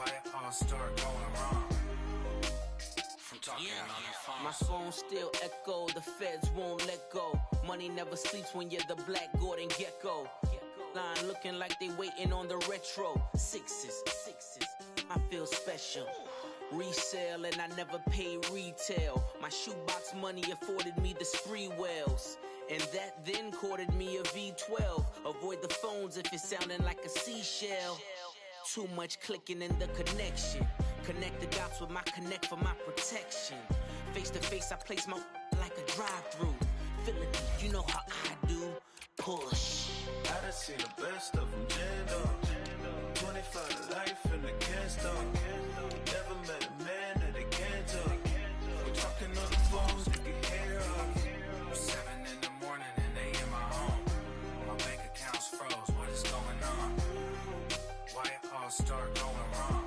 Why it all start going wrong? From talking on the phone. My phone still echo, the feds won't let go. Money never sleeps when you're the Black Gordon Gecko. Line looking like they waiting on the retro. Sixes, I feel special. Resale and I never pay retail. My shoebox money afforded me the spree wells. And that then courted me a V12. Avoid the phones if it's sounding like a seashell. Too much clicking in the connection. Connect the dots with my connect for my protection. Face to face, I place my like a drive-through. Feel it, you know how I do. Push. I done seen the best of them jammed up. 25 to life in the can't stop. Never met a man that they can't talk. We're talking on the phones, they can hear us. 7 in the morning and they in my home. My bank account's froze, what is going on? Why it all start going wrong?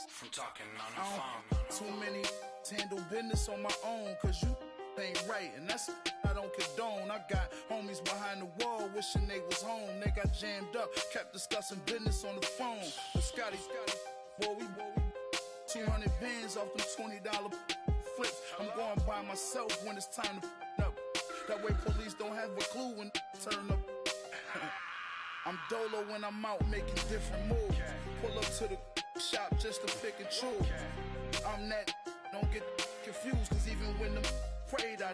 From talking on the phone. Too many to handle business on my own, cause you ain't right, and that's I don't condone. I got homies behind the wall wishing they was home. They got jammed up, kept discussing business on the phone. But Scotty, boy, we 200 bands off them $20 flips. I'm going by myself when it's time to up. That way police don't have a clue when turn up. I'm dolo when I'm out making different moves. Pull up to the shop just to pick and choose. I'm that, don't get confused, cause even when them prayed I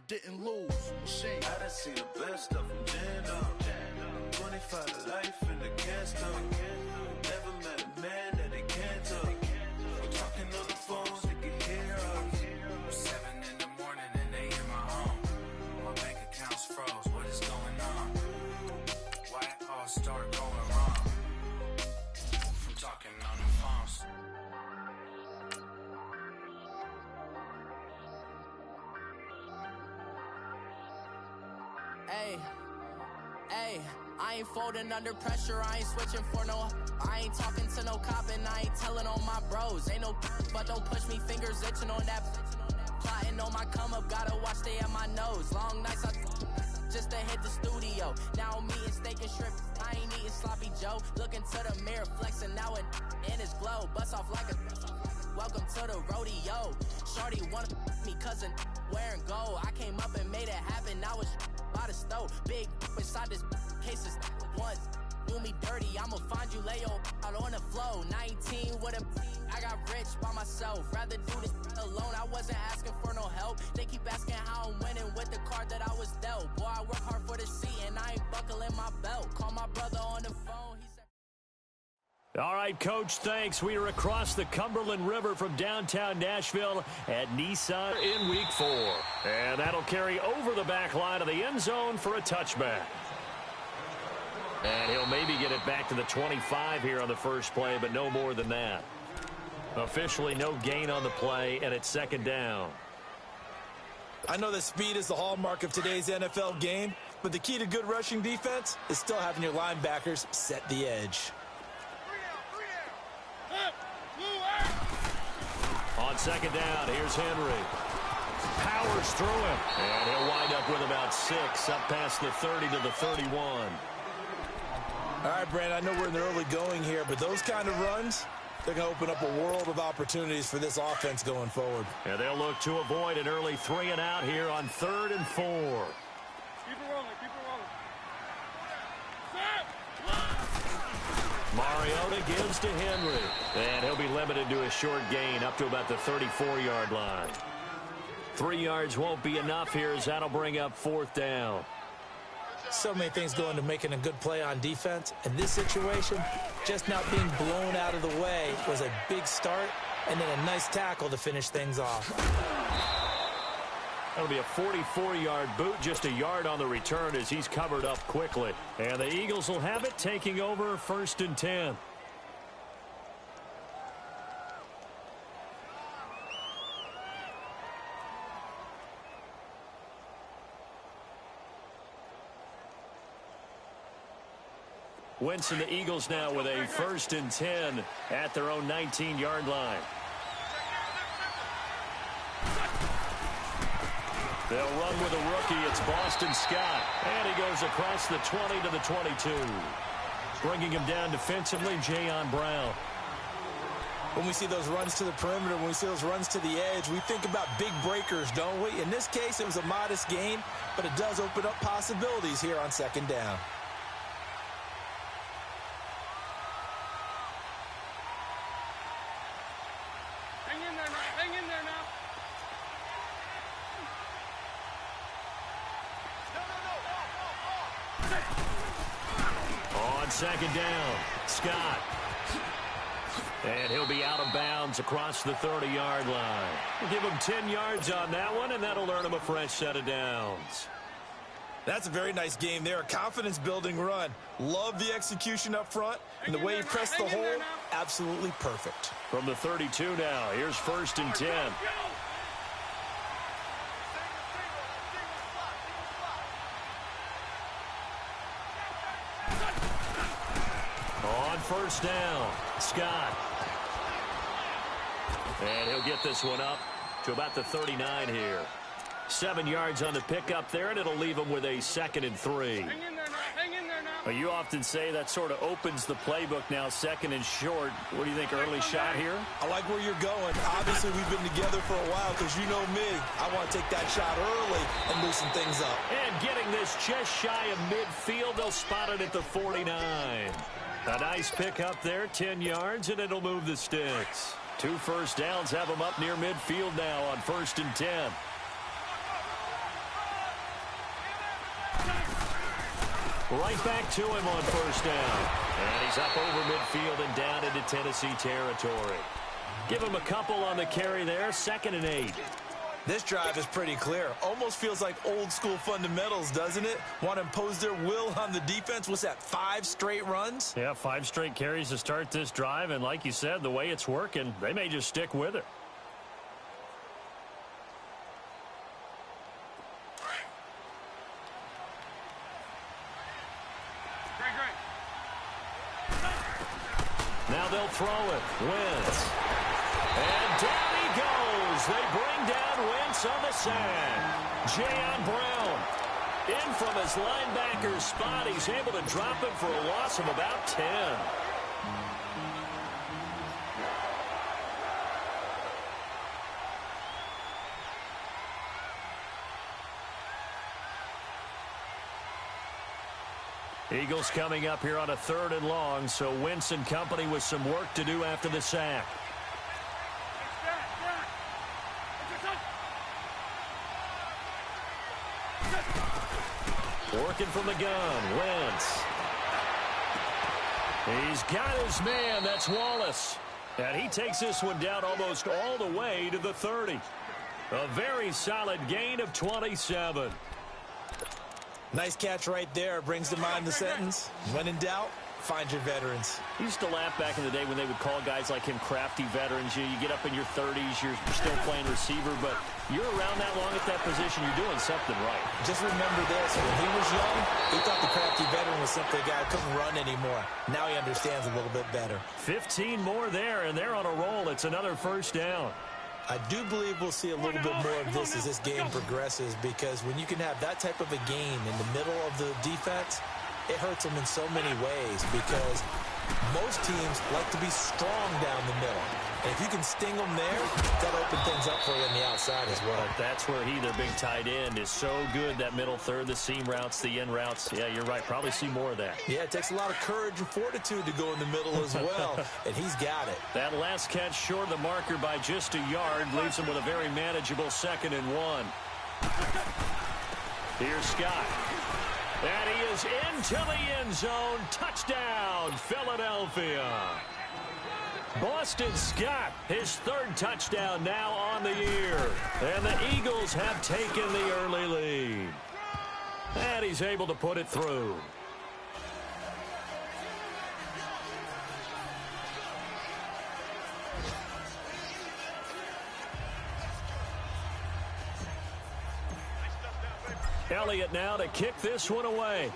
didn't lose. Machine. I done seen the best of them jammed up. 25 to life in the can't stop. Never met a man that they can't talk. We're talking on the phones, they can hear us. 7 in the morning and they in my home. My bank account's froze, what is going on? Why it all start going wrong? From talking on the phones. Hey, I ain't folding under pressure, I ain't switching for no. I ain't talking to no cop and I ain't telling on my bros. Ain't no but don't push me, fingers itching on that. Plotting on my come up, gotta watch stay at my nose. Long nights I just to hit the studio. Now I'm eating steak and shrimp, I ain't eating sloppy Joe. Looking to the mirror, flexing now and in his glow. Bust off like a welcome to the rodeo. Shorty wanna me cousin wearing gold. I came up and made it happen, now it's by the stove. Big inside this cases once do me dirty. I'ma find you lay out on the floor. 19 with a I got rich by myself. Rather do this alone. I wasn't asking for no help. They keep asking how I'm winning with the card that I was dealt. Boy, I work hard for the seat and I ain't buckling my belt. Call my brother on the phone. He said, all right, Coach, thanks. We are across the Cumberland River from downtown Nashville at Nissan in Week 4. And that'll carry over the back line of the end zone for a touchback. And he'll maybe get it back to the 25 here on the first play, but no more than that. Officially no gain on the play, and it's second down. I know that speed is the hallmark of today's NFL game, but the key to good rushing defense is still having your linebackers set the edge. On second down, here's Henry. Powers through him, and he'll wind up with about 6, up past the 30 to the 31. All right, Brandon, I know we're in the early going here, but those kind of runs, they're going to open up a world of opportunities for this offense going forward. And they'll look to avoid an early 3 and out here on 3rd and 4. Keep it rolling, keep it rolling. Mariota gives to Henry, and he'll be limited to a short gain up to about the 34-yard line. 3 yards won't be enough here as that'll bring up 4th down. So many things go into making a good play on defense. In this situation, just not being blown out of the way was a big start, and then a nice tackle to finish things off. That'll be a 44-yard boot, just a yard on the return as he's covered up quickly. And the Eagles will have it, taking over 1st and 10. Wentz and the Eagles now with a 1st and 10 at their own 19-yard line. They'll run with a rookie. It's Boston Scott. And he goes across the 20 to the 22. Bringing him down defensively, Jayon Brown. When we see those runs to the perimeter, when we see those runs to the edge, we think about big breakers, don't we? In this case, it was a modest gain, but it does open up possibilities here on second down. Hang in there now. Hang in there now. On second down, Scott. And he'll be out of bounds across the 30-yard line. We'll give him 10 yards on that one, and that'll earn him a fresh set of downs. That's a very nice game there. A confidence-building run. Love the execution up front. And the way he pressed the hole, absolutely perfect. From the 32 now, here's 1st and 10. On 1st down, Scott. And he'll get this one up to about the 39 here. 7 yards on the pickup there, and it'll leave him with a 2nd and 3. Hang in there now. Hang in there now. Well, you often say that sort of opens the playbook now, 2nd and short. What do you think, early shot here? I like where you're going. Obviously, we've been together for a while because you know me. I want to take that shot early and loosen things up. And getting this just shy of midfield, they'll spot it at the 49. A nice pickup there, 10 yards, and it'll move the sticks. 2 first downs have them up near midfield now on 1st and 10. Right back to him on 1st down. And he's up over midfield and down into Tennessee territory. Give him a couple on the carry there, 2nd and 8. This drive is pretty clear. Almost feels like old school fundamentals, doesn't it? Want to impose their will on the defense. What's that, 5 straight runs? Yeah, 5 straight carries to start this drive. And like you said, the way it's working, they may just stick with it. Now they'll throw it. Wentz. And down he goes. They bring down Wentz on the sack. Jayon Brown in from his linebacker's spot. He's able to drop him for a loss of about 10. Eagles coming up here on a 3rd and long, so Wentz and company with some work to do after the sack. Working from the gun, Wentz. He's got his man, that's Wallace. And he takes this one down almost all the way to the 30. A very solid gain of 27. Nice catch right there. Brings to mind the sentence, when in doubt, find your veterans. I used to laugh back in the day when they would call guys like him crafty veterans. You get up in your 30s, you're still playing receiver, but you're around that long at that position, you're doing something right. Just remember this, when he was young, he thought the crafty veteran was simply a guy who couldn't run anymore. Now he understands a little bit better. 15 more there, and they're on a roll. It's another 1st down. I do believe we'll see a little bit more of this as this game progresses, because when you can have that type of a gain in the middle of the defense, it hurts them in so many ways, because most teams like to be strong down the middle. And if you can sting them there, that'll open things up for you on the outside as well. But that's where their big tight end, is so good, that middle third, the seam routes, the in routes. Yeah, you're right. Probably see more of that. Yeah, it takes a lot of courage and fortitude to go in the middle as well, and he's got it. That last catch short of the marker by just a yard leaves him with a very manageable 2nd and 1. Here's Scott. And he is into the end zone. Touchdown, Philadelphia. Boston Scott, his 3rd touchdown now on the year. And the Eagles have taken the early lead. And he's able to put it through. Elliott now to kick this one away.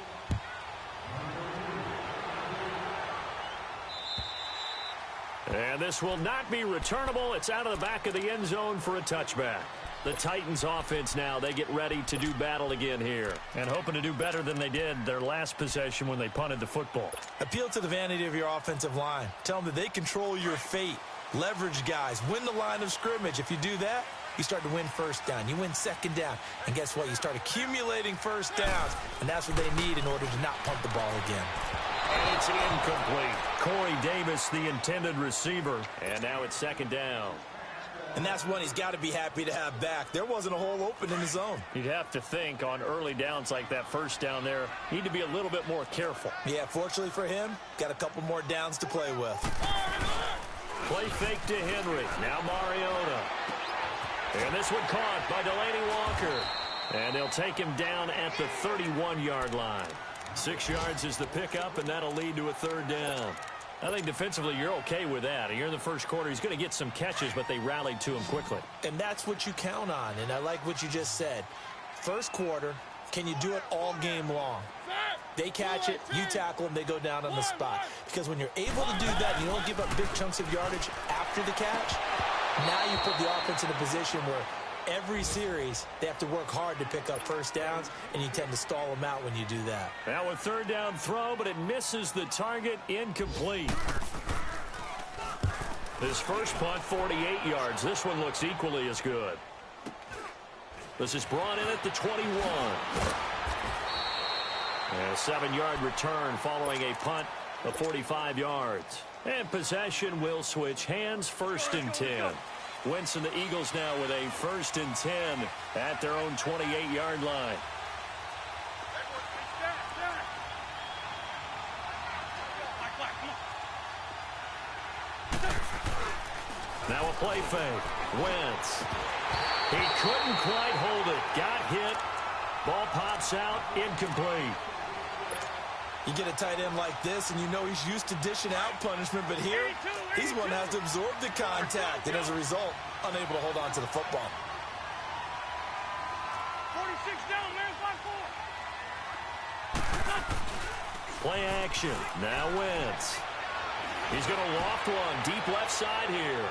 And this will not be returnable. It's out of the back of the end zone for a touchback. The Titans offense now, they get ready to do battle again here. And hoping to do better than they did their last possession when they punted the football. Appeal to the vanity of your offensive line. Tell them that they control your fate. Leverage guys. Win the line of scrimmage. If you do that, you start to win first down. You win second down. And guess what? You start accumulating first downs. And that's what they need in order to not punt the ball again. And it's incomplete. Corey Davis, the intended receiver. And now it's second down. And that's one he's got to be happy to have back. There wasn't a hole open in the zone. You'd have to think on early downs like that first down there, need to be a little bit more careful. Yeah, fortunately for him, got a couple more downs to play with. Play fake to Henry. Now Mariota. And this one caught by Delaney Walker. And they'll take him down at the 31-yard line. 6 yards is the pickup, and that'll lead to a third down. I think defensively you're okay with that. You're in the first quarter. He's going to get some catches, but they rallied to him quickly. And that's what you count on, and I like what you just said. First quarter, can you do it all game long? They catch it, you tackle them, they go down on the spot. Because when you're able to do that, you don't give up big chunks of yardage after the catch. Now you put the offense in a position where every series, they have to work hard to pick up first downs, and you tend to stall them out when you do that. Now a third down throw, but it misses the target, incomplete. His first punt, 48 yards. This one looks equally as good. This is brought in at the 21. And a 7-yard return following a punt of 45 yards. And possession will switch hands, 1st and 10. Wentz and the Eagles now with a 1st and 10 at their own 28-yard line. Now a play fake. Wentz. He couldn't quite hold it. Got hit. Ball pops out. Incomplete. You get a tight end like this, and you know he's used to dishing out punishment, but here, he's one that has to absorb the contact, and as a result, unable to hold on to the football. 46 down, man, 5-4. Play action. Now Wentz. He's going to loft one deep left side here.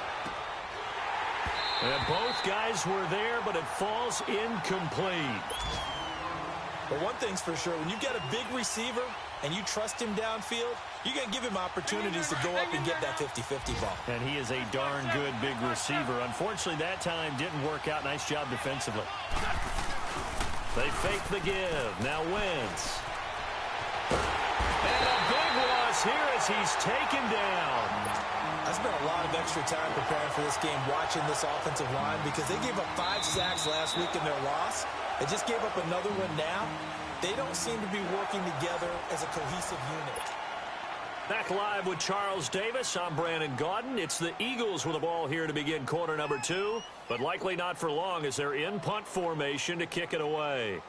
And both guys were there, but it falls incomplete. But one thing's for sure, when you've got a big receiver and you trust him downfield, you're going to give him opportunities to go up and get that 50-50 ball. And he is a darn good big receiver. Unfortunately, that time didn't work out. Nice job defensively. They fake the give. Now Wentz. And a big loss here as he's taken down. I spent a lot of extra time preparing for this game watching this offensive line because they gave up 5 sacks last week in their loss. They just gave up another one now. They don't seem to be working together as a cohesive unit. Back live with Charles Davis. I'm Brandon Gaudin. It's the Eagles with the ball here to begin quarter number 2, but likely not for long as they're in punt formation to kick it away.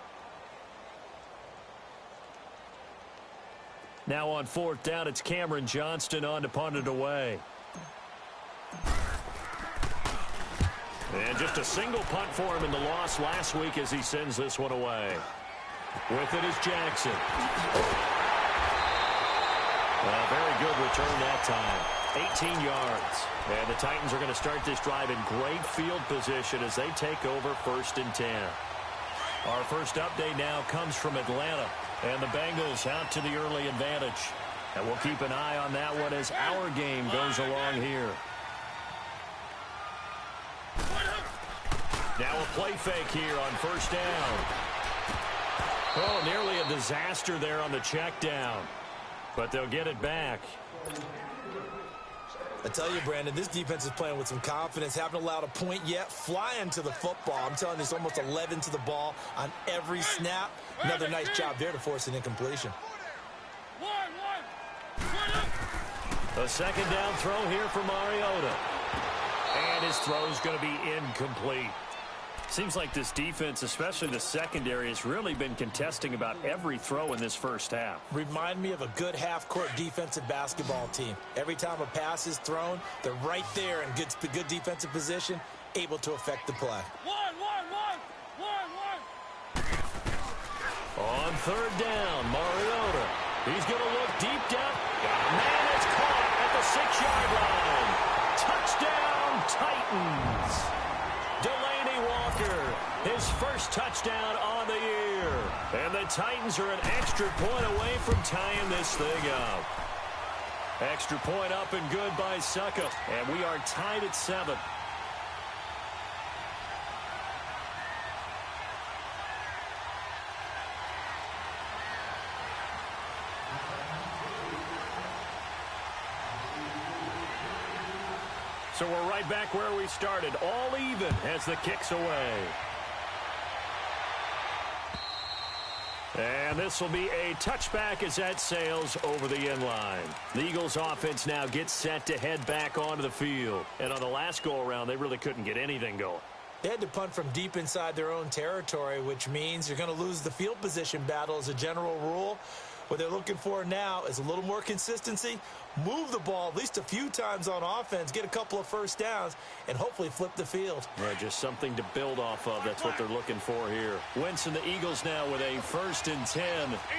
Now on 4th down, it's Cameron Johnston on to punt it away. And just a single punt for him in the loss last week as he sends this one away. With it is Jackson. Well, very good return that time. 18 yards. And the Titans are going to start this drive in great field position as they take over 1st and 10. Our first update now comes from Atlanta. And the Bengals out to the early advantage. And we'll keep an eye on that one as our game goes along here. Now a play fake here on 1st down. Oh, nearly a disaster there on the check down. But they'll get it back. I tell you, Brandon, this defense is playing with some confidence. Haven't allowed a point yet. Flying to the football. I'm telling you, it's almost 11 to the ball on every snap. Another nice job there to force an incompletion. A 2nd down throw here for Mariota. And his throw is going to be incomplete. Seems like this defense, especially the secondary, has really been contesting about every throw in this first half. Remind me of a good half-court defensive basketball team. Every time a pass is thrown, they're right there in good defensive position, able to affect the play. On 3rd down, Mariota. He's going to look deep down. Man, it's caught at the 6-yard line. Touchdown, Titans. Delaney Walker his first touchdown on the year. And the Titans are an extra point away from tying this thing up. Extra point up and good by Suckup. And we are tied at 7. So we're right back where we started, all even as the kick's away. And this will be a touchback as that sails over the end line. The Eagles offense now gets set to head back onto the field. And on the last go-around, they really couldn't get anything going. They had to punt from deep inside their own territory, which means you're going to lose the field position battle as a general rule. What they're looking for now is a little more consistency, move the ball at least a few times on offense, get a couple of first downs, and hopefully flip the field. Right, just something to build off of. That's what they're looking for here. Wentz and the Eagles now with a 1st and 10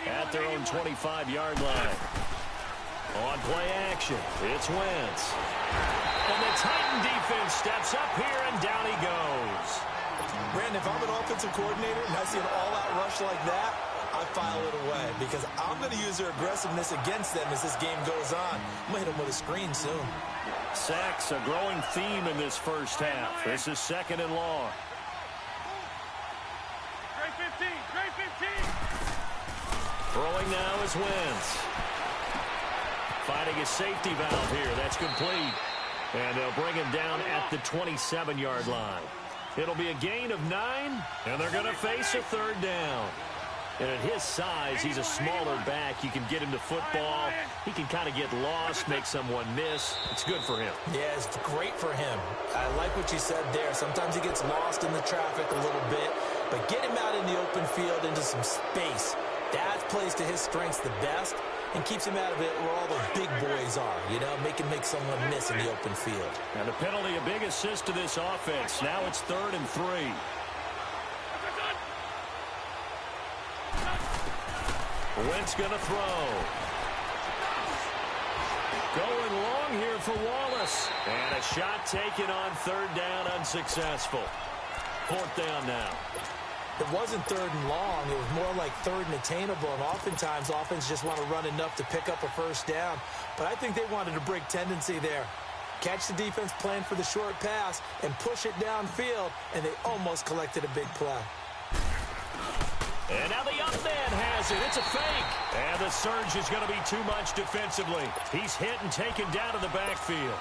at their own 25-yard line. On play action, it's Wentz. And the Titan defense steps up here, and down he goes. Brandon, if I'm an offensive coordinator and I see an all-out rush like that, I file it away because I'm going to use their aggressiveness against them as this game goes on. I'm going to hit them with a screen soon. Sacks, a growing theme in this first half. This is 2nd and long. Great 15, great 15. Throwing now is Wentz. Finding a safety valve here. That's complete. And they'll bring him down at the 27-yard line. It'll be a gain of 9, and they're going to face a 3rd down. And at his size, he's a smaller back. You can get him to football. He can kind of get lost, make someone miss. It's good for him. Yeah, it's great for him. I like what you said there. Sometimes he gets lost in the traffic a little bit, but get him out in the open field into some space. That plays to his strengths the best and keeps him out of it where all the big boys are, you know, make someone miss in the open field. And the penalty, a big assist to this offense. Now it's 3rd and 3. Wentz going to throw. Going long here for Wallace. And a shot taken on 3rd down, unsuccessful. 4th down now. It wasn't 3rd and long. It was more like 3rd and attainable. And oftentimes, offense just want to run enough to pick up a first down. But I think they wanted to break tendency there. Catch the defense, plan for the short pass, and push it downfield. And they almost collected a big play. And now the up man has it. It's a fake. And the surge is going to be too much defensively. He's hit and taken down to the backfield.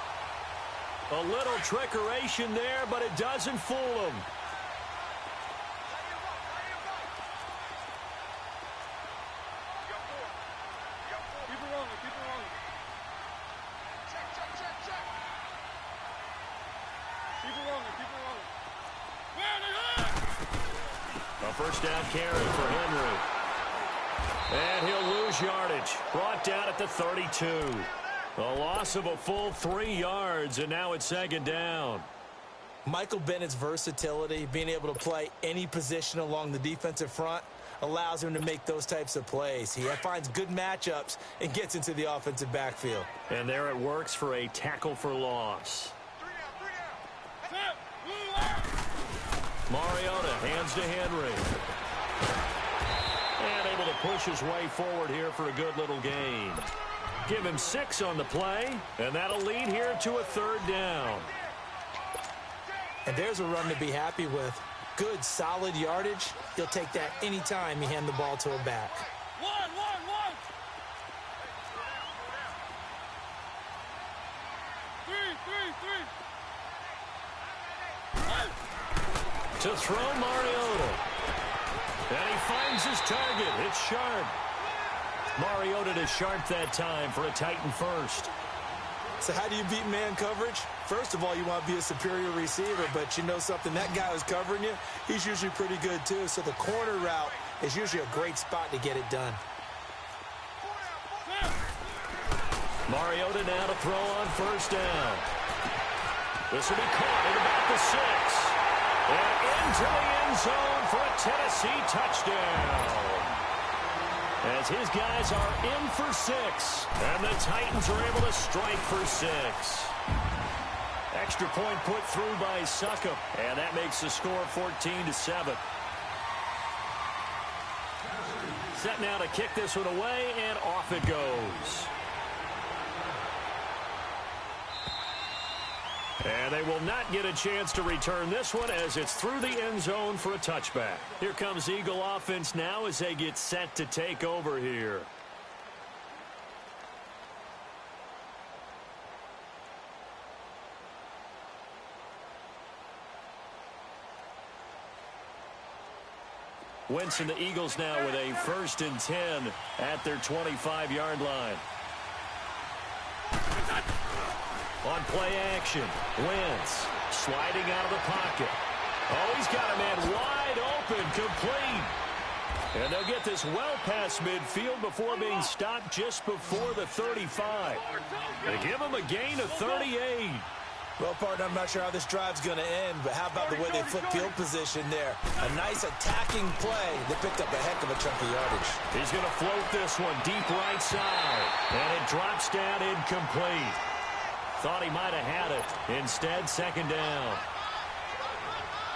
A little trickeration there, but it doesn't fool him. First down carry for Henry. And he'll lose yardage. Brought down at the 32. A loss of a full 3 yards, and now it's 2nd down. Michael Bennett's versatility, being able to play any position along the defensive front, allows him to make those types of plays. He finds good matchups and gets into the offensive backfield. And there it works for a tackle for loss. Mariota hands to Henry. And able to push his way forward here for a good little gain. Give him 6 on the play, and that'll lead here to a 3rd down. And there's a run to be happy with. Good, solid yardage. He'll take that anytime you hand the ball to a back. One. Three. To throw Mariota. And he finds his target. It's Sharp. Mariota to Sharp that time for a Titan first. So how do you beat man coverage? First of all, you want to be a superior receiver, but you know something, that guy who's covering you, he's usually pretty good too. So the corner route is usually a great spot to get it done. Mariota now to throw on 1st down. This will be caught at about the 6. And into the end zone for a Tennessee touchdown. As his guys are in for 6. And the Titans are able to strike for 6. Extra point put through by Succop, and that makes the score 14-7. Set now to kick this one away, and off it goes. And they will not get a chance to return this one as it's through the end zone for a touchback. Here comes Eagle offense now as they get set to take over here. Wentz and the Eagles now with a 1st and 10 at their 25-yard line. On play action, Wentz sliding out of the pocket. Oh, he's got a man wide open, complete. And they'll get this well past midfield before being stopped just before the 35. They give him a gain of 38. Well, partner, I'm not sure how this drive's going to end, but how about the way they flip field position there? A nice attacking play. They picked up a heck of a chunk of yardage. He's going to float this one deep right side, and it drops down incomplete. Thought he might have had it. Instead, 2nd down.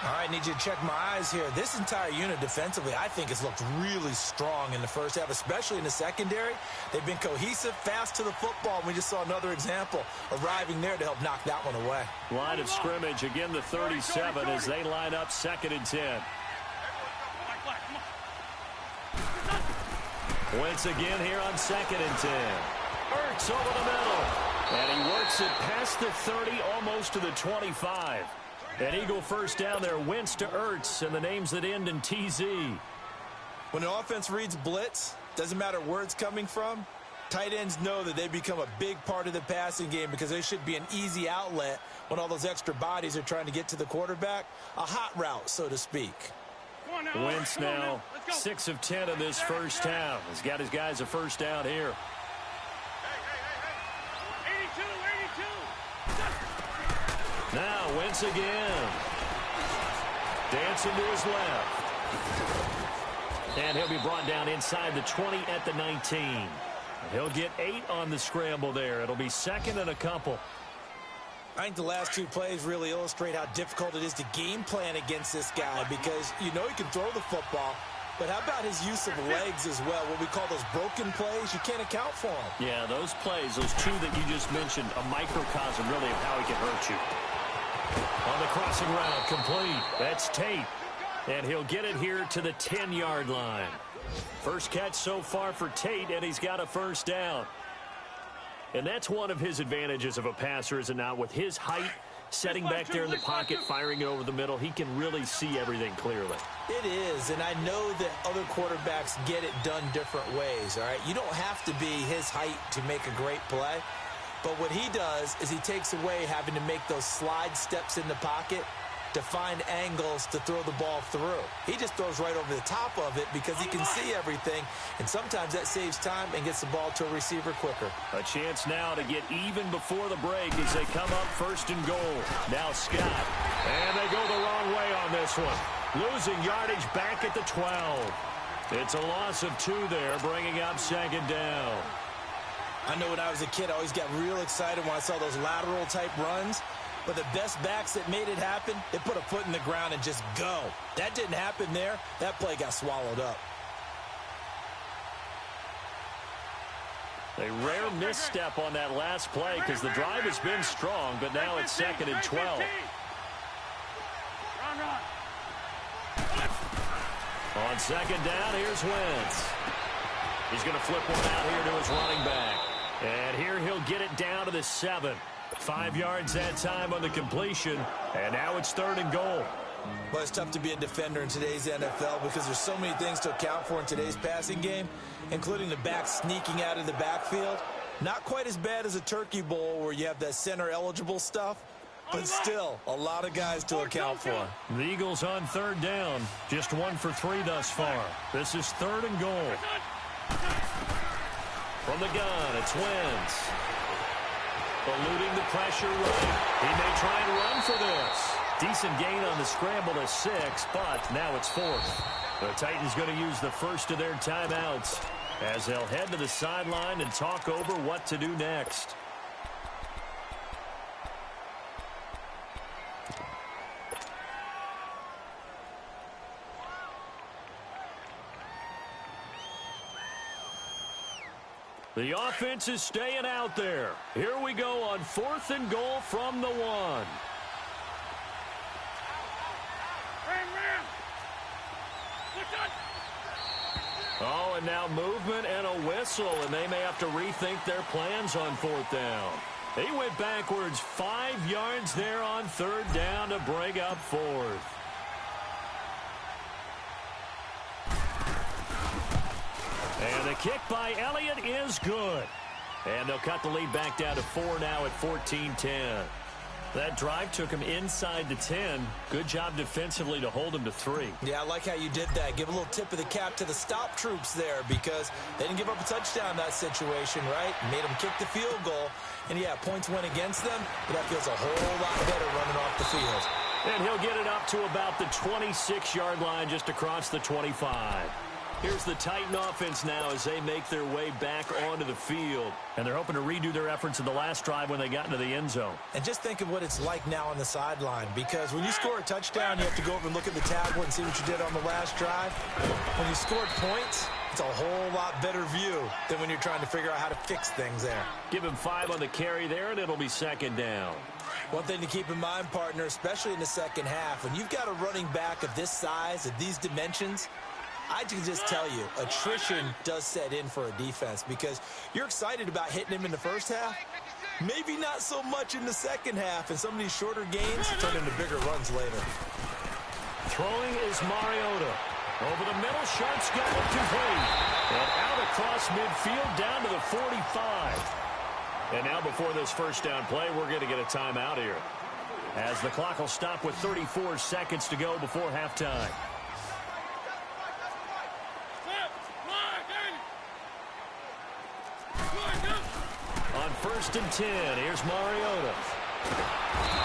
All right, need you to check my eyes here. This entire unit defensively, I think, has looked really strong in the first half, especially in the secondary. They've been cohesive, fast to the football. We just saw another example arriving there to help knock that one away. Line of scrimmage, again the 37 as they line up 2nd and 10. Wentz again here on 2nd and 10. Ertz over the middle. And he works it past the 30, almost to the 25. An Eagle 1st down there, Wentz to Ertz, and the names that end in TZ. When the offense reads blitz, doesn't matter where it's coming from, tight ends know that they become a big part of the passing game because they should be an easy outlet when all those extra bodies are trying to get to the quarterback. A hot route, so to speak. Wentz now 6 of 10 in this first half. He's got his guys a 1st down here. Now Wentz again. Dancing to his left. And he'll be brought down inside the 20 at the 19. And he'll get 8 on the scramble there. It'll be 2nd and a couple. I think the last 2 plays really illustrate how difficult it is to game plan against this guy because you know he can throw the football, but how about his use of legs as well? What we call those broken plays, you can't account for them. Yeah, those plays, those 2 that you just mentioned, a microcosm really of how he can hurt you. On the crossing route, complete. That's Tate. And he'll get it here to the 10-yard line. First catch so far for Tate, and he's got a 1st down. And that's one of his advantages of a passer, is it not? With his height, setting back there in the pocket, firing it over the middle, he can really see everything clearly. It is, and I know that other quarterbacks get it done different ways, all right? You don't have to be his height to make a great play. But what he does is he takes away having to make those slide steps in the pocket to find angles to throw the ball through. He just throws right over the top of it because he can see everything, and sometimes that saves time and gets the ball to a receiver quicker. A chance now to get even before the break as they come up 1st and goal. Now Scott, and they go the wrong way on this one. Losing yardage back at the 12. It's a loss of 2 there, bringing up 2nd down. I know when I was a kid, I always got real excited when I saw those lateral-type runs. But the best backs that made it happen, they put a foot in the ground and just go. That didn't happen there. That play got swallowed up. A rare misstep on that last play because the drive has been strong, but now it's 2nd and 12. On 2nd down, here's Wentz. He's going to flip one out here to his running back. And here he'll get it down to the 7. 5 yards that time on the completion, and now it's 3rd and goal. Well, it's tough to be a defender in today's NFL because there's so many things to account for in today's passing game, including the back sneaking out of the backfield. Not quite as bad as a turkey bowl where you have that center-eligible stuff, but still a lot of guys to account for. The Eagles on 3rd down, just 1 for 3 thus far. This is 3rd and goal. From the gun, it's Wentz. Eluding the pressure right. He may try and run for this. Decent gain on the scramble to 6, but now it's 4th. The Titans going to use the first of their timeouts as they'll head to the sideline and talk over what to do next. The offense is staying out there. Here we go on 4th and goal from the 1. Oh, and now movement and a whistle, and they may have to rethink their plans on 4th down. He went backwards 5 yards there on 3rd down to bring up 4th. And the kick by Elliott is good. And they'll cut the lead back down to 4 now at 14-10. That drive took him inside the 10. Good job defensively to hold him to 3. Yeah, I like how you did that. Give a little tip of the cap to the stop troops there because they didn't give up a touchdown in that situation, right? Made them kick the field goal. And, yeah, points went against them, but that feels a whole lot better running off the field. And he'll get it up to about the 26-yard line just across the 25. Here's the Titan offense now as they make their way back onto the field. And they're hoping to redo their efforts in the last drive when they got into the end zone. And just think of what it's like now on the sideline, because when you score a touchdown, you have to go over and look at the tablet and see what you did on the last drive. When you scored points, it's a whole lot better view than when you're trying to figure out how to fix things there. Give him 5 on the carry there, and it'll be 2nd down. One thing to keep in mind, partner, especially in the second half, when you've got a running back of this size, of these dimensions, I can just tell you, attrition does set in for a defense because you're excited about hitting him in the first half. Maybe not so much in the second half, and some of these shorter gains turn into bigger runs later. Throwing is Mariota. Over the middle, shots go complete. And out across midfield down to the 45. And now before this first down play, we're going to get a timeout here, as the clock will stop with 34 seconds to go before halftime. On 1st and 10, here's Mariota.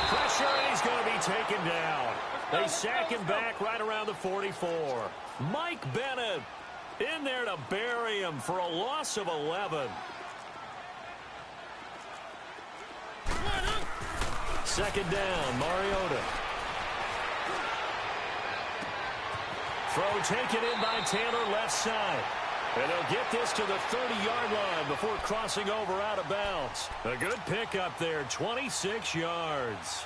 Pressure, and he's going to be taken down. They sack him back right around the 44. Mike Bennett in there to bury him for a loss of 11. 2nd down, Mariota. Throw taken in by Taylor left side. And they'll get this to the 30-yard line before crossing over out of bounds. A good pickup there, 26 yards.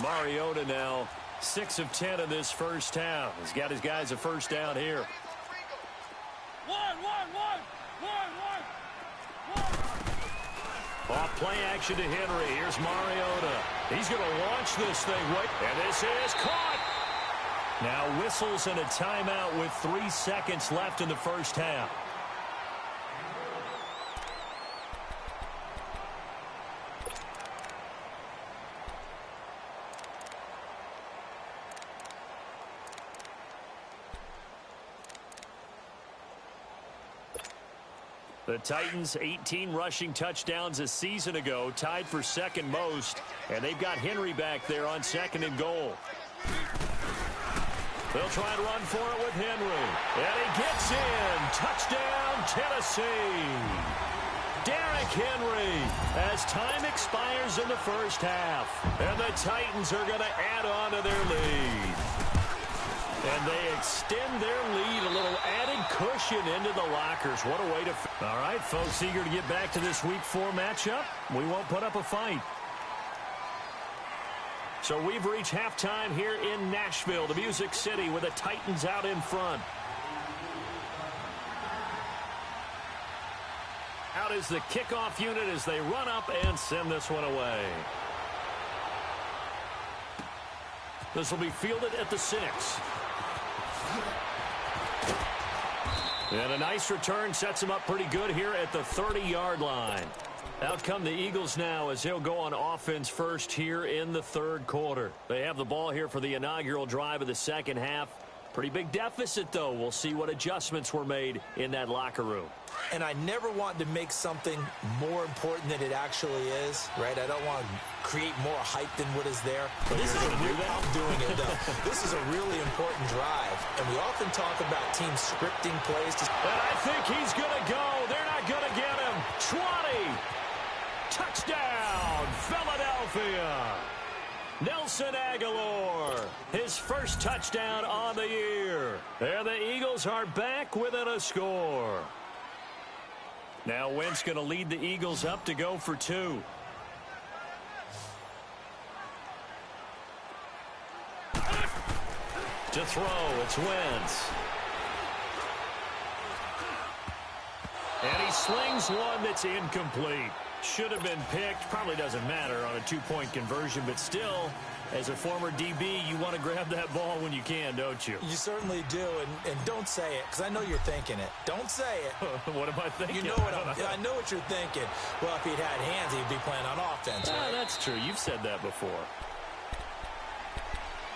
Mariota now 6 of 10 in this first half. He's got his guys a first down here. Off play action to Henry. Here's Mariota. He's going to launch this thing. And this is caught. Now whistles and a timeout with 3 seconds left in the first half. The Titans 18 rushing touchdowns a season ago, tied for 2nd most, and they've got Henry back there on 2nd and goal. They'll try and run for it with Henry. And he gets in. Touchdown, Tennessee. Derrick Henry as time expires in the first half. And the Titans are going to add on to their lead. And they extend their lead, a little added cushion into the lockers. What a way to... All right, folks, eager to get back to this Week 4 matchup. We won't put up a fight. So we've reached halftime here in Nashville, the Music City, with the Titans out in front. Out is the kickoff unit as they run up and send this one away. This will be fielded at the 6. And a nice return sets him up pretty good here at the 30-yard line. Out come the Eagles now as they'll go on offense first here in the 3rd quarter. They have the ball here for the inaugural drive of the second half. Pretty big deficit, though. We'll see what adjustments were made in that locker room. And I never want to make something more important than it actually is, right? I don't want to create more hype than what is there. But this is I'm doing it, though. This is a really important drive. And we often talk about teams scripting plays. And I think he's going to go. They're not going to get him. 20. Touchdown, Philadelphia. Nelson Aguilar, his first touchdown on the year. And the Eagles are back within a score. Now Wentz going to lead the Eagles up to go for 2. To throw, it's Wentz. And he slings one that's incomplete. Should have been picked. Probably doesn't matter on a 2-point conversion, but still, as a former DB, you want to grab that ball when you can, don't you? You certainly do, and don't say it, because I know you're thinking it. Don't say it. What am I thinking? You know what I know what you're thinking. Well, if he'd had hands, he'd be playing on offense, right? That's true. You've said that before.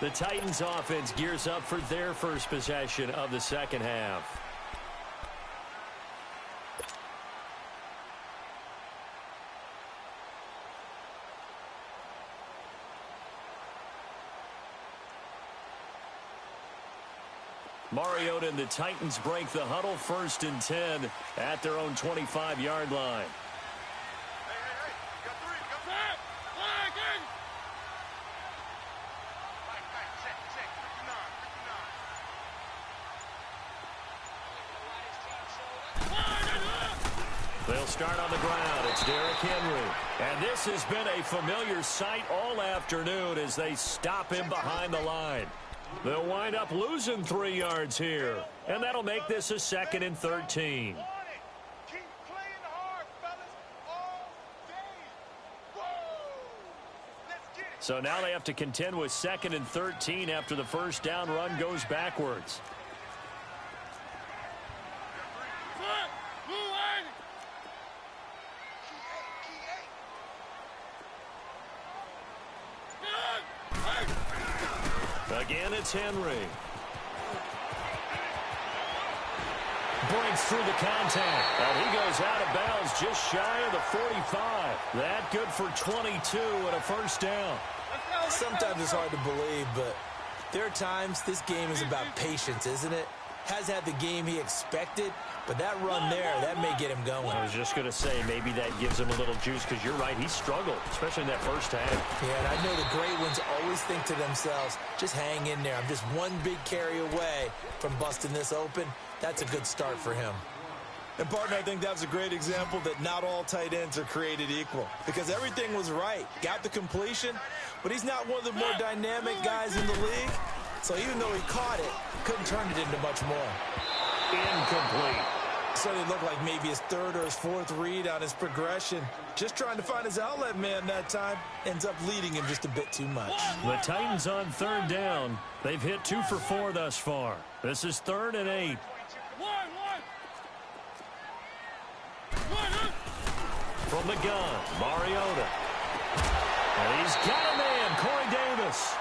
The Titans offense gears up for their first possession of the second half. Mariota and the Titans break the huddle, 1st and 10 at their own 25-yard line. They'll start on the ground. It's Derrick Henry. And this has been a familiar sight all afternoon as they stop him behind the line. They'll wind up losing 3 yards here. And that'll make this a 2nd and 13. So now they have to contend with 2nd and 13 after the first down run goes backwards. Again, it's Henry. Breaks through the contact. And he goes out of bounds just shy of the 45. That good for 22 and a first down. Sometimes it's hard to believe, but there are times this game is about patience, isn't it? Has had the game he expected, but that run there, that may get him going. I was just going to say, maybe that gives him a little juice, because you're right, he struggled, especially in that first half. Yeah, and I know the great ones always think to themselves, just hang in there. I'm just one big carry away from busting this open. That's a good start for him. And, partner, I think that was a great example that not all tight ends are created equal, because everything was right. Got the completion, but he's not one of the more dynamic guys in the league. So even though he caught it, couldn't turn it into much more. Incomplete. So it looked like maybe his 3rd or his 4th read on his progression. Just trying to find his outlet man that time. Ends up leading him just a bit too much. The Titans on 3rd down. They've hit 2 for 4 thus far. This is 3rd and 8. From the gun, Mariota. And he's got a man, Corey Davis.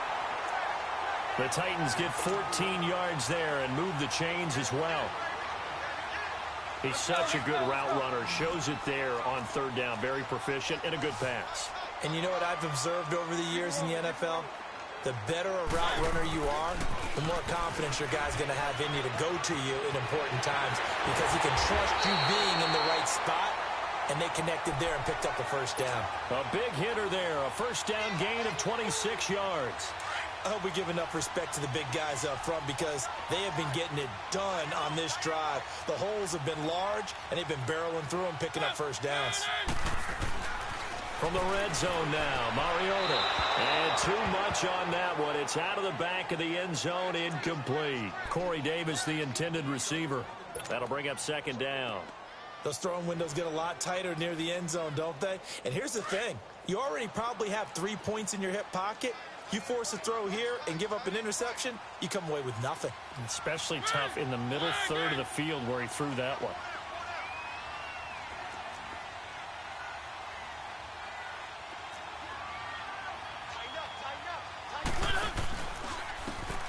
The Titans get 14 yards there and move the chains as well. He's such a good route runner. Shows it there on 3rd down. Very proficient and a good pass. And you know what I've observed over the years in the NFL? The better a route runner you are, the more confidence your guy's going to have in you to go to you in important times, because he can trust you being in the right spot, and they connected there and picked up the first down. A big hitter there. A first down gain of 26 yards. I hope we give enough respect to the big guys up front, because they have been getting it done on this drive. The holes have been large, and they've been barreling through them, picking up first downs. From the red zone now, Mariota. And too much on that one. It's out of the back of the end zone, incomplete. Corey Davis, the intended receiver. That'll bring up 2nd down. Those throwing windows get a lot tighter near the end zone, don't they? And here's the thing. You already probably have 3 points in your hip pocket. You force a throw here and give up an interception, you come away with nothing. Especially tough in the middle 3rd of the field where he threw that one.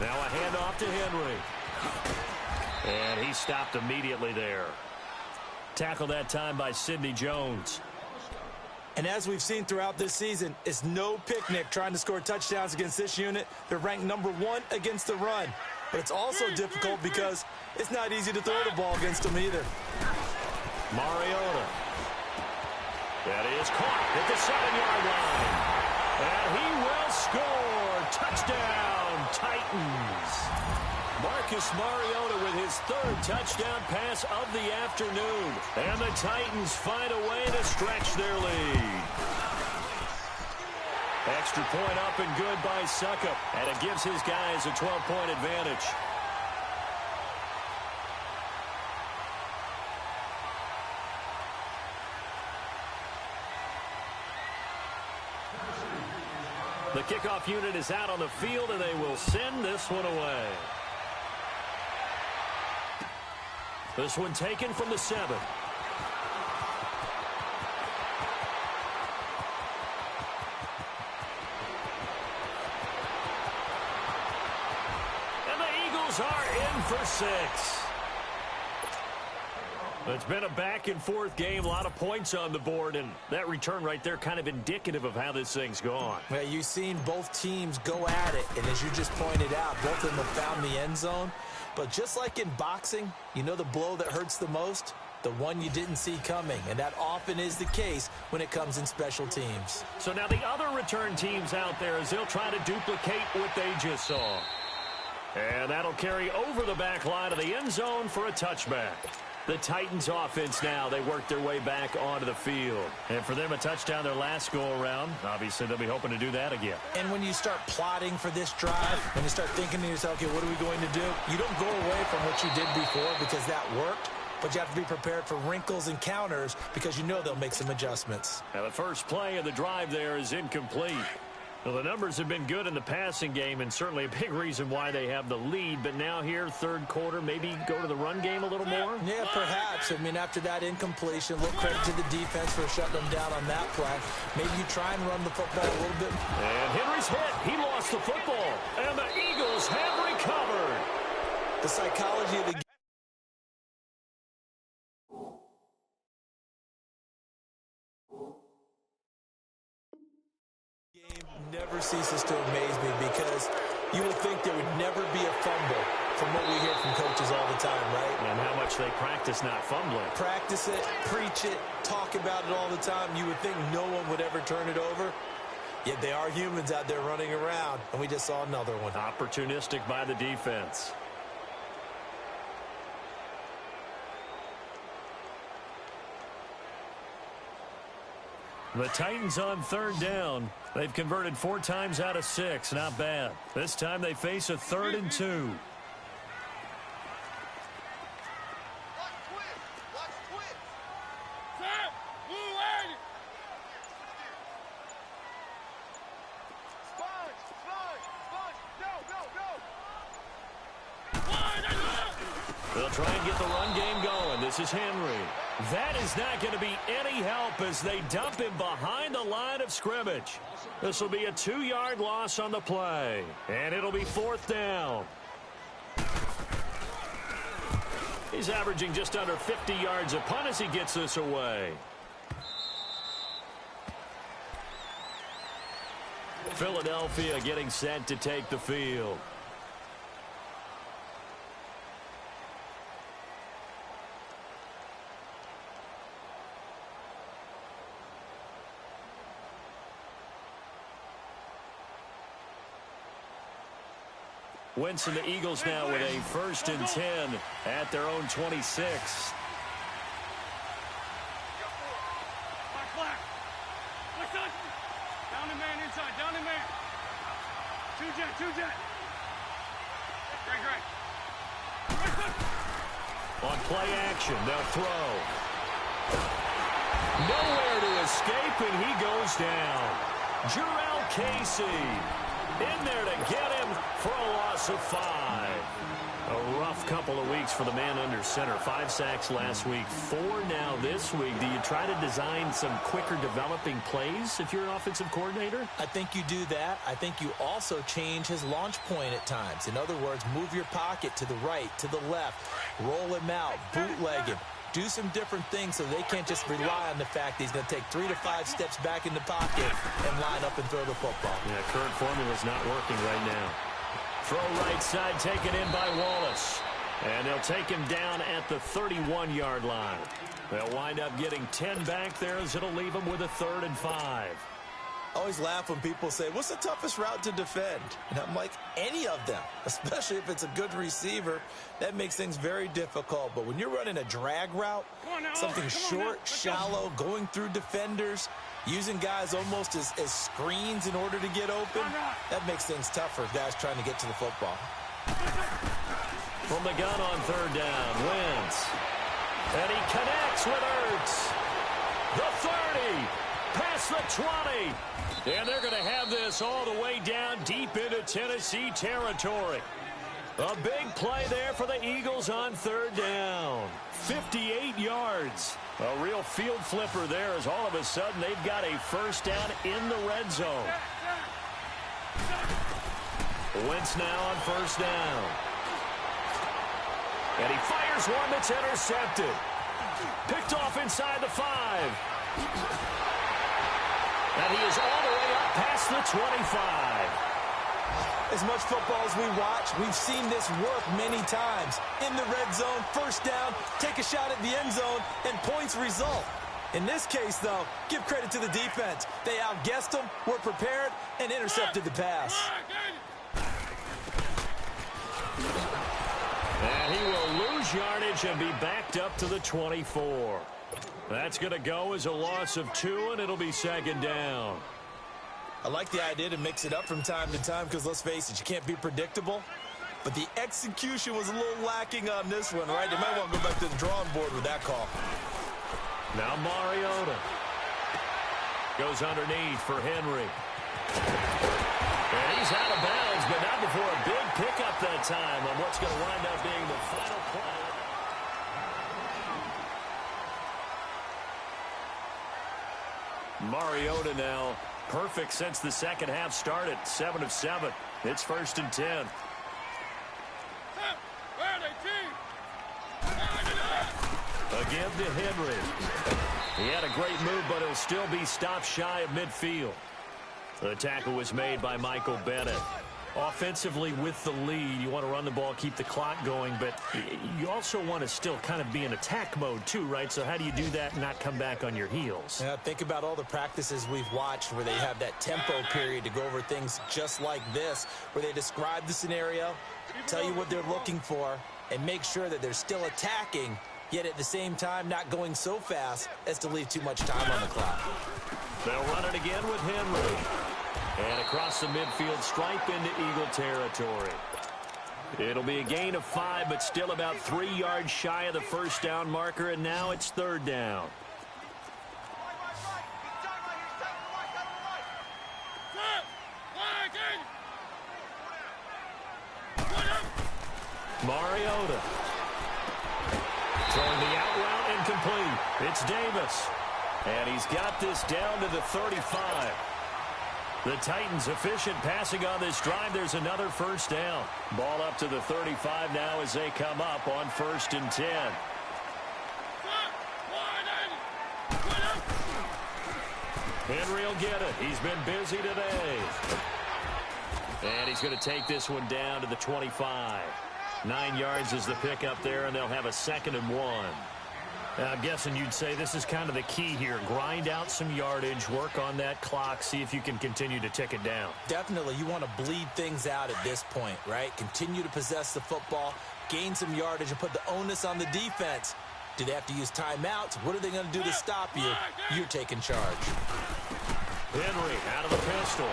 Now a handoff to Henry. And he stopped immediately there. Tackled that time by Sidney Jones. And as we've seen throughout this season, it's no picnic trying to score touchdowns against this unit. They're ranked number 1 against the run. But it's also difficult because it's not easy to throw the ball against them either. Mariota. That is caught at the 7-yard line. And he will score. Touchdown, Titans. Marcus Mariota with his third touchdown pass of the afternoon. And the Titans find a way to stretch their lead. Extra point up and good by Suckup. And it gives his guys a 12-point advantage. The kickoff unit is out on the field, and they will send this one away. This one taken from the 7. And the Eagles are in for 6. It's been a back-and-forth game, a lot of points on the board, and that return right there kind of indicative of how this thing's gone. Well, you've seen both teams go at it, and as you just pointed out, both of them have found the end zone. But just like in boxing, you know the blow that hurts the most? The one you didn't see coming, and that often is the case when it comes in special teams. So now the other return teams out there, as they'll try to duplicate what they just saw. And that'll carry over the back line of the end zone for a touchback. The Titans offense now, they work their way back onto the field. And for them, a touchdown their last go-around. Obviously, they'll be hoping to do that again. And when you start plotting for this drive, when you start thinking to yourself, okay, what are we going to do? You don't go away from what you did before because that worked, but you have to be prepared for wrinkles and counters because you know they'll make some adjustments. Now, the first play of the drive there is incomplete. Well, the numbers have been good in the passing game, and certainly a big reason why they have the lead. But now here, third quarter, maybe go to the run game a little more? Yeah, perhaps. I mean, after that incompletion, a little credit to the defense for shutting them down on that play. Maybe you try and run the football a little bit. And Henry's hit. He lost the football. And the Eagles have recovered. The psychology of the game. Never ceases to amaze me because you would think there would never be a fumble from what we hear from coaches all the time, right? And how much they practice not fumbling. Practice it, preach it, talk about it all the time. You would think no one would ever turn it over. Yet they are humans out there running around, and we just saw another one. Opportunistic by the defense. The Titans on third down. They've converted 4 times out of 6. Not bad. This time they face a 3rd and 2. They'll try and get the run game going. This is Henry. That is not going to be any help as they dump him behind the line of scrimmage. This will be a 2-yard loss on the play. And it'll be 4th down. He's averaging just under 50 yards a punt as he gets this away. Philadelphia getting set to take the field. Winston, the Eagles now with a 1st and 10 at their own 26. Down the man inside, down the man. Two jet. Great. On play action, they'll throw. Nowhere to escape, and he goes down. Jarrell Casey in there to get him for a loss of 5. A rough couple of weeks for the man under center. 5 sacks last week, 4 now this week. Do you try to design some quicker developing plays if you're an offensive coordinator? I think you do that. I think you also change his launch point at times. In other words, move your pocket to the right, to the left, roll him out, bootleg him. Do some different things so they can't just rely on the fact that he's going to take 3 to 5 steps back in the pocket and line up and throw the football. Yeah, current formula's not working right now. Throw right side taken in by Wallace. And they'll take him down at the 31-yard line. They'll wind up getting 10 back there as it'll leave him with a 3rd and 5. I always laugh when people say, what's the toughest route to defend? And I'm like, any of them, especially if it's a good receiver. That makes things very difficult. But when you're running a drag route, something short, shallow, going through defenders, using guys almost as screens in order to get open, that makes things tougher for guys trying to get to the football. From the gun on third down, Wentz. And he connects with Ertz. The 30, past the 20. And they're going to have this all the way down deep into Tennessee territory. A big play there for the Eagles on third down. 58 yards. A real field flipper there as all of a sudden they've got a first down in the red zone. Wentz now on first down. And he fires one that's intercepted. Picked off inside the 5. And he is all the way up past the 25. As much football as we watch, we've seen this work many times. In the red zone, first down, take a shot at the end zone, and points result. In this case, though, give credit to the defense. They outguessed them, were prepared, and intercepted the pass. And he will lose yardage and be backed up to the 24. That's going to go as a loss of 2, and it'll be second down. I like the idea to mix it up from time to time because, let's face it, you can't be predictable. But the execution was a little lacking on this one, right? They might want to go back to the drawing board with that call. Now Mariota goes underneath for Henry. And he's out of bounds, but not before a big pickup that time on what's going to wind up being the final play. Mariota now perfect since the second half started. 7 of 7. It's 1st and 10. Again to Henry. He had a great move, but he'll still be stopped shy of midfield. The tackle was made by Michael Bennett. Offensively with the lead, you want to run the ball, keep the clock going, but you also want to still kind of be in attack mode too, right? So how do you do that and not come back on your heels? Yeah, think about all the practices we've watched where they have that tempo period to go over things just like this, where they describe the scenario, tell you what they're looking for, and make sure that they're still attacking, yet at the same time not going so fast as to leave too much time on the clock. They'll run it again with Henry. And across the midfield stripe into Eagle territory. It'll be a gain of 5, but still about 3 yards shy of the first down marker, and now it's third down. Mariota. Throwing the out route incomplete. It's Davis. And he's got this down to the 35. The Titans efficient passing on this drive. There's another first down. Ball up to the 35 now as they come up on 1st and 10. Henry will get it. He's been busy today. And he's going to take this one down to the 25. 9 yards is the pickup there, and they'll have a 2nd and 1. I'm guessing you'd say this is kind of the key here. Grind out some yardage, work on that clock, see if you can continue to tick it down. Definitely. You want to bleed things out at this point, right? Continue to possess the football, gain some yardage, and put the onus on the defense. Do they have to use timeouts? What are they going to do to stop you? You're taking charge. Henry out of the pistol.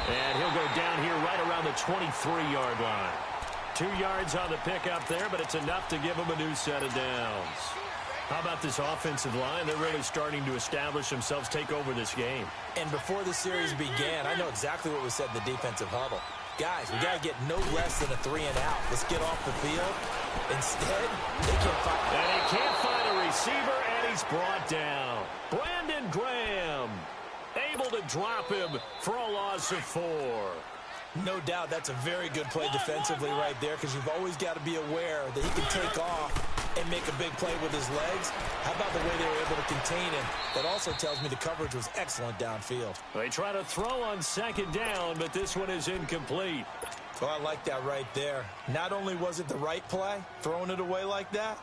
And he'll go down here right around the 23-yard line. 2 yards on the pickup there, but it's enough to give them a new set of downs. How about this offensive line? They're really starting to establish themselves, take over this game. And before the series began, I know exactly what was said in the defensive huddle. Guys, we got to get no less than a 3 and out. Let's get off the field. Instead, they can't find. And he can't find a receiver, and he's brought down. Brandon Graham able to drop him for a loss of 4. No doubt that's a very good play defensively right there, because you've always got to be aware that he can take off and make a big play with his legs. How about the way they were able to contain him? That also tells me the coverage was excellent downfield. They try to throw on 2nd down, but this one is incomplete. Oh, I like that right there. Not only was it the right play, throwing it away like that,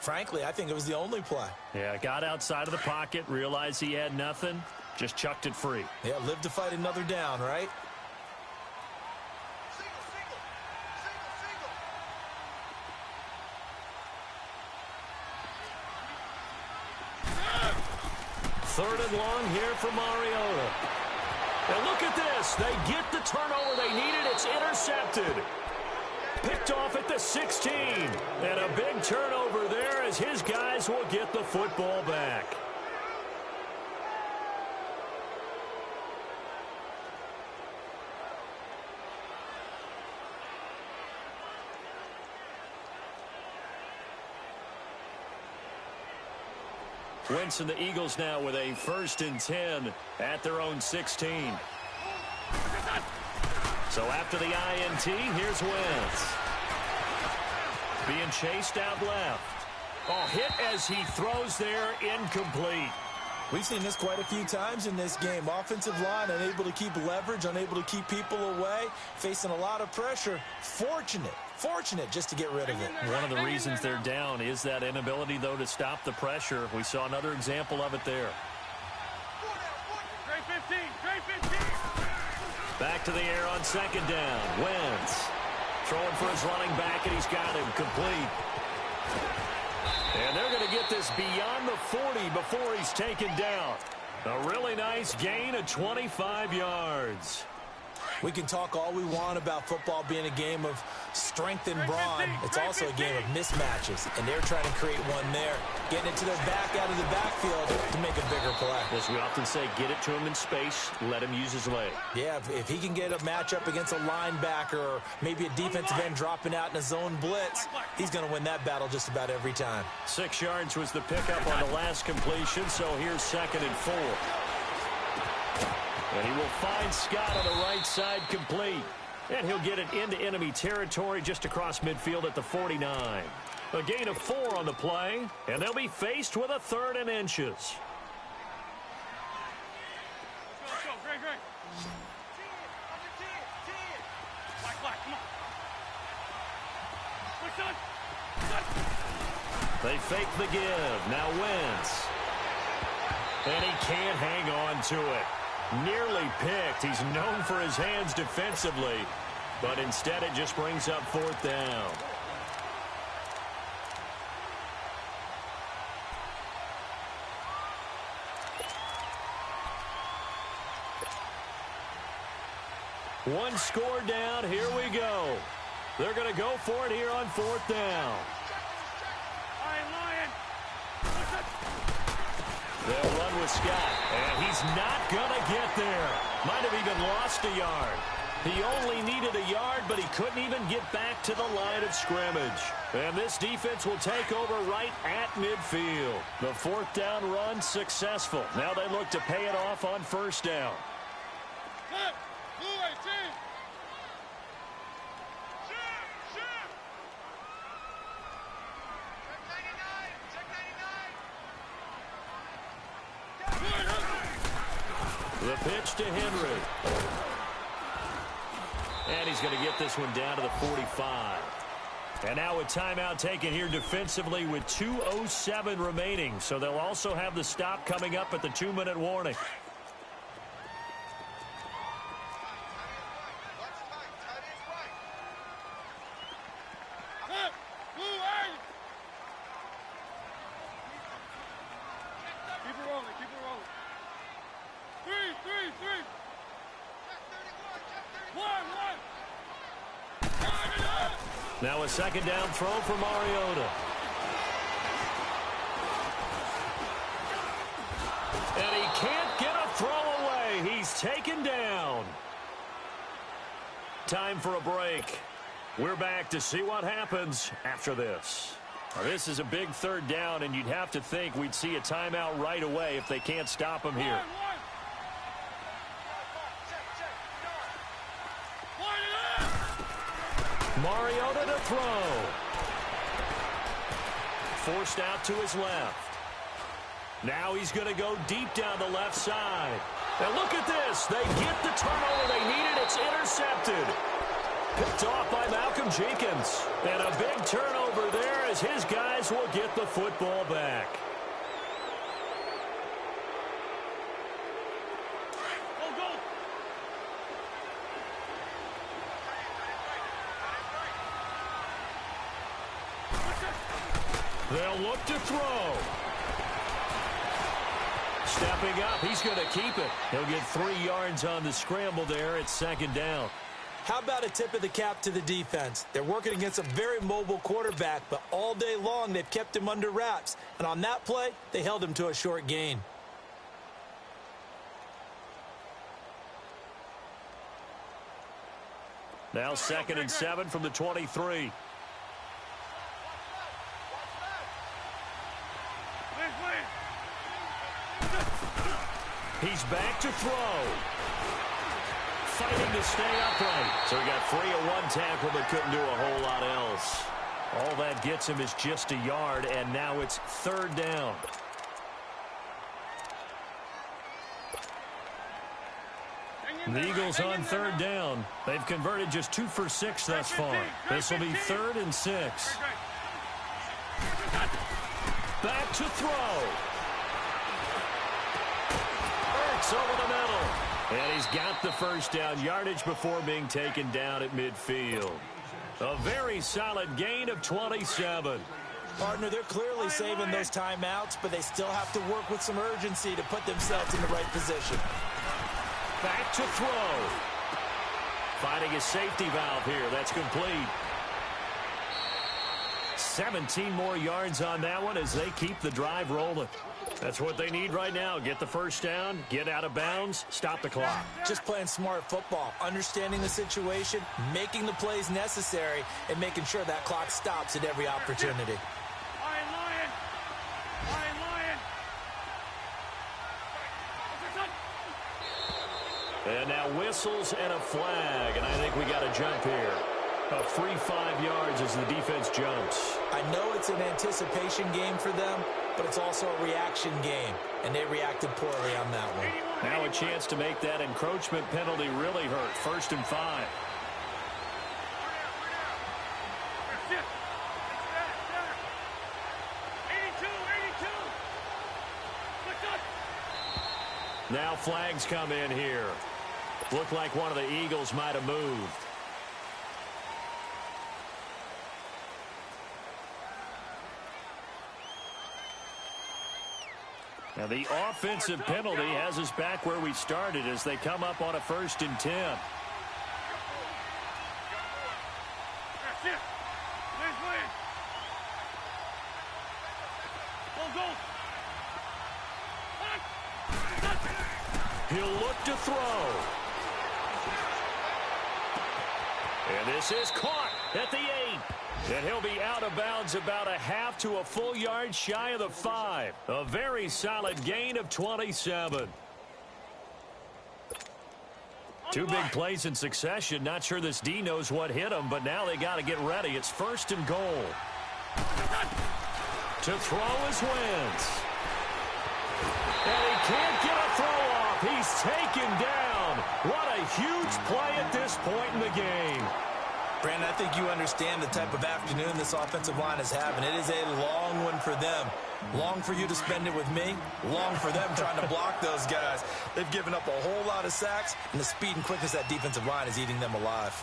frankly, I think it was the only play. Yeah, got outside of the pocket, realized he had nothing, Just chucked it free. Yeah, live to fight another down, right? Third and long here for Mariota. And look at this. They get the turnover they needed. It's intercepted. Picked off at the 16. And a big turnover there as his guys will get the football back. Wentz and the Eagles now with a 1st and 10 at their own 16. So after the INT, here's Wentz. Being chased out left. Oh, hit as he throws there, incomplete. We've seen this quite a few times in this game. Offensive line unable to keep leverage, unable to keep people away, facing a lot of pressure. Fortunate just to get rid of it. One of the reasons they're down is that inability, though, to stop the pressure. We saw another example of it there. Great 15, great 15. Back to the air on 2nd down. Wentz throwing for his running back, and he's got him complete. And they're going to get this beyond the 40 before he's taken down. A really nice gain of 25 yards. We can talk all we want about football being a game of strength and brawn. It's also a game of mismatches, and they're trying to create one there, getting it to their back out of the backfield to make a bigger play. As we often say, get it to him in space, let him use his leg. Yeah, if he can get a matchup against a linebacker or maybe a defensive end dropping out in a zone blitz, he's going to win that battle just about every time. 6 yards was the pickup on the last completion, so here's 2nd and 4. And he will find Scott on the right side complete. And he'll get it into enemy territory just across midfield at the 49. A gain of 4 on the play, and they'll be faced with a 3rd and inches. Let's go, great. Black, come on. They fake the give. Now Wentz. And he can't hang on to it. Nearly picked. He's known for his hands defensively, but instead it just brings up 4th down. One score down. Here we go. They're going to go for it here on 4th down. They'll run with Scott, and he's not going to get there. Might have even lost a yard. He only needed a yard, but he couldn't even get back to the line of scrimmage. And this defense will take over right at midfield. The 4th down run successful. Now they look to pay it off on 1st down. The pitch to Henry. And he's going to get this one down to the 45. And now a timeout taken here defensively with 2:07 remaining. So they'll also have the stop coming up at the 2-minute warning. Now a 2nd down throw for Mariota. And he can't get a throw away. He's taken down. Time for a break. We're back to see what happens after this. Now, this is a big 3rd down, and you'd have to think we'd see a timeout right away if they can't stop him here. Mariota to throw. Forced out to his left. Now he's going to go deep down the left side. And look at this. They get the turnover they needed. It's intercepted. Picked off by Malcolm Jenkins. And a big turnover there as his guys will get the football back. They'll look to throw. Stepping up, he's going to keep it. He'll get 3 yards on the scramble there. It's 2nd down. How about a tip of the cap to the defense? They're working against a very mobile quarterback, but all day long they've kept him under wraps. And on that play, they held him to a short gain. Now 2nd and 7 from the 23. He's back to throw. Fighting to stay upright. So he got free of 1 tackle but couldn't do a whole lot else. All that gets him is just a yard, and now it's 3rd down. The Eagles on 3rd down. They've converted just 2 for 6 thus far. This will be 3rd and 6. Back to throw. Hurts over the middle. And he's got the first down yardage before being taken down at midfield. A very solid gain of 27. Partner, they're clearly saving those timeouts, but they still have to work with some urgency to put themselves in the right position. Back to throw. Finding a safety valve here. That's complete. 17 more yards on that one as they keep the drive rolling. That's what they need right now. Get the first down, get out of bounds, stop the clock. Just playing smart football, understanding the situation, making the plays necessary, and making sure that clock stops at every opportunity. And now whistles and a flag, and I think we got a jump here. A free 5 yards as the defense jumps. I know it's an anticipation game for them, but it's also a reaction game, and they reacted poorly on that one. Now a chance to make that encroachment penalty really hurt. 1st and 5. Now flags come in here. Looked like one of the Eagles might have moved. Now the offensive penalty has us back where we started as they come up on a 1st and 10. He'll look to throw. And this is caught at the 8. And he'll be out of bounds about a half to a full yard shy of the 5. A very solid gain of 27. 2 big plays in succession. Not sure this D knows what hit him, but now they got to get ready. It's 1st and goal. To throw is Wentz. And he can't get a throw off. He's taken down. What a huge play at this point in the game. Brandon, I think you understand the type of afternoon this offensive line is having. It is a long one for them. Long for you to spend it with me. Long for them trying to block those guys. They've given up a whole lot of sacks, and the speed and quickness of that defensive line is eating them alive.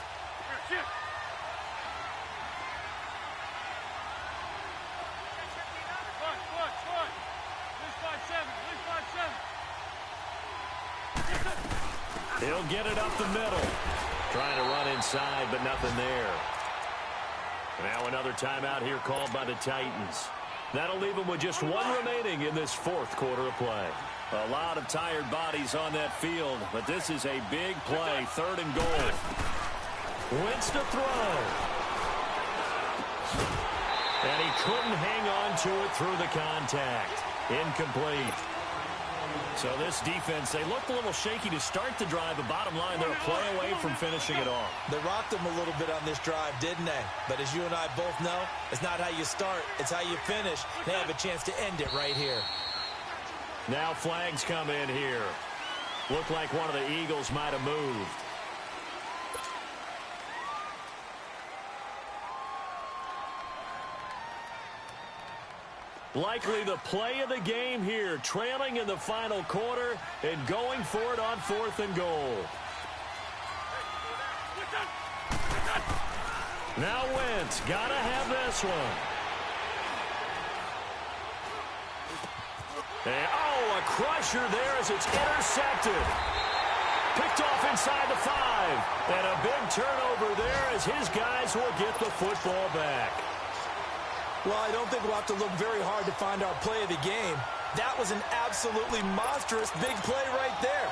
He'll get it up the middle. Trying to run inside, but nothing there. Now another timeout here called by the Titans. That'll leave them with just 1 remaining in this 4th quarter of play. A lot of tired bodies on that field, but this is a big play. 3rd and goal. Wentz to throw. And he couldn't hang on to it through the contact. Incomplete. So this defense, they looked a little shaky to start the drive, but bottom line, they're a play away from finishing it off. They rocked them a little bit on this drive, didn't they? But as you and I both know, it's not how you start, it's how you finish. They have a chance to end it right here. Now flags come in here. Looked like one of the Eagles might have moved. Likely the play of the game here, trailing in the final quarter and going for it on 4th and goal. Now Wentz, gotta have this one. And, oh, a crusher there as it's intercepted. Picked off inside the 5. And a big turnover there as his guys will get the football back. Well, I don't think we'll have to look very hard to find our play of the game. That was an absolutely monstrous big play right there.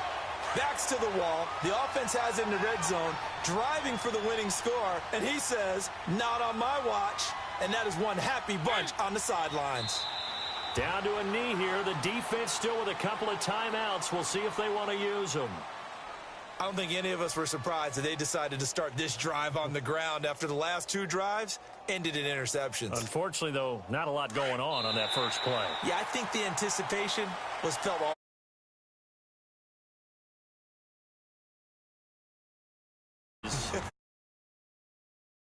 Backs to the wall. The offense has it in the red zone, driving for the winning score. And he says, not on my watch. And that is one happy bunch on the sidelines. Down to a knee here. The defense still with a couple of timeouts. We'll see if they want to use them. I don't think any of us were surprised that they decided to start this drive on the ground after the last 2 drives ended in interceptions. Unfortunately, though, not a lot going on that first play. Yeah, I think the anticipation was felt all